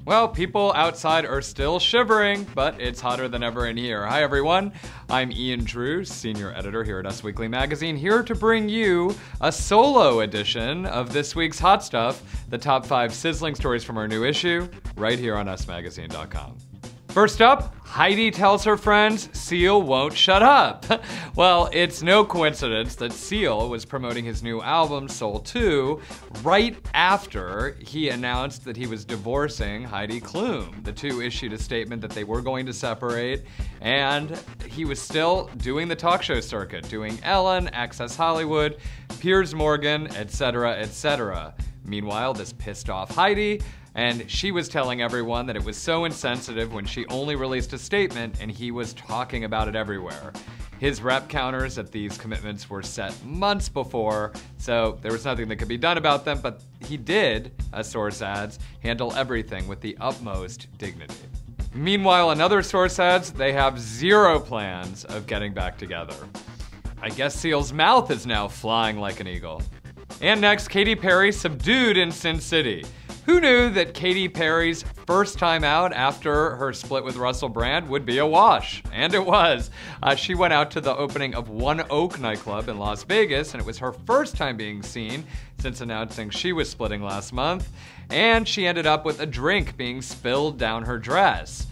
Well, people outside are still shivering, but it's hotter than ever in here. Hi everyone, I'm Ian Drew, senior editor here at Us Weekly Magazine, here to bring you a solo edition of this week's Hot Stuff, the top 5 sizzling stories from our new issue, right here on usmagazine.com. First up, Heidi tells her friends Seal won't shut up. Well, it's no coincidence that Seal was promoting his new album, Soul 2, right after he announced that he was divorcing Heidi Klum. The two issued a statement that they were going to separate, and he was still doing the talk show circuit, doing Ellen, Access Hollywood, Piers Morgan, etc., etc. Meanwhile, this pissed off Heidi, and she was telling everyone that it was so insensitive when she only released a statement and he was talking about it everywhere. His rep counters at these commitments were set months before, so there was nothing that could be done about them, but he did, as source adds, handle everything with the utmost dignity. Meanwhile, another source adds they have zero plans of getting back together. I guess Seal's mouth is now flying like an eagle. And next, Katy Perry subdued in Sin City. Who knew that Katy Perry's first time out after her split with Russell Brand would be a wash? And it was. She went out to the opening of One Oak nightclub in Las Vegas, and it was her first time being seen since announcing she was splitting last month. And she ended up with a drink being spilled down her dress.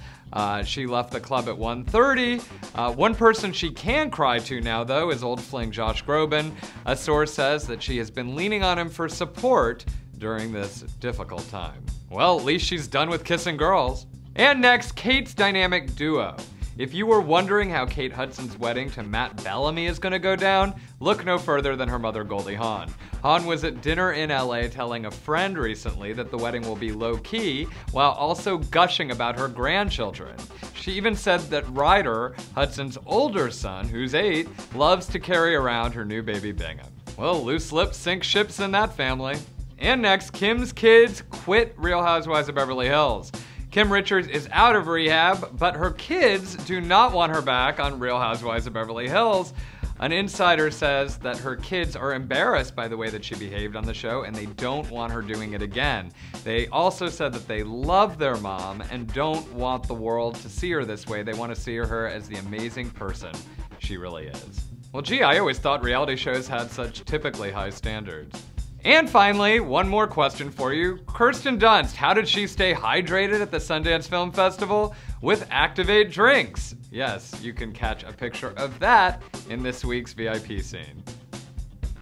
She left the club at 1:30. One person she can cry to now, though, is old fling Josh Groban. A source says that she has been leaning on him for support during this difficult time. Well, at least she's done with kissing girls. And next, Kate's dynamic duo. If you were wondering how Kate Hudson's wedding to Matt Bellamy is gonna go down, look no further than her mother Goldie Hawn. Hawn was at dinner in LA telling a friend recently that the wedding will be low-key, while also gushing about her grandchildren. She even said that Ryder, Hudson's older son, who's 8, loves to carry around her new baby Bingham. Well, loose lips sink ships in that family. And next, Kim's kids quit Real Housewives of Beverly Hills. Kim Richards is out of rehab, but her kids do not want her back on Real Housewives of Beverly Hills. An insider says that her kids are embarrassed by the way that she behaved on the show and they don't want her doing it again. They also said that they love their mom and don't want the world to see her this way. They want to see her as the amazing person she really is. Well, gee, I always thought reality shows had such typically high standards. And finally, one more question for you. Kirsten Dunst, how did she stay hydrated at the Sundance Film Festival? With Activate drinks. Yes, you can catch a picture of that in this week's VIP scene.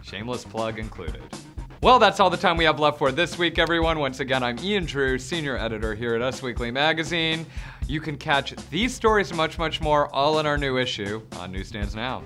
Shameless plug included. Well, that's all the time we have left for this week, everyone. Once again, I'm Ian Drew, senior editor here at Us Weekly Magazine. You can catch these stories and much, much more all in our new issue on newsstands now.